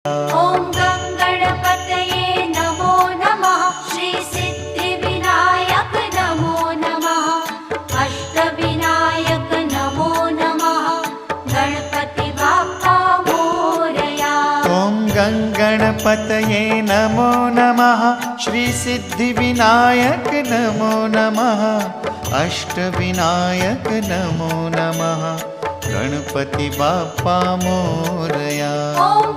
ॐ गणपतये नमो नमः। श्री सिद्धिविनायक नमो नमः। अष्टविनायक नमो नमः। गणपति बाप्पा मोरया। ॐ गणपतये नमो नमः। श्री सिद्धिविनायक नमो नमः। अष्टविनायक नमो नमः। गणपति बाप्पा मोरया। ॐ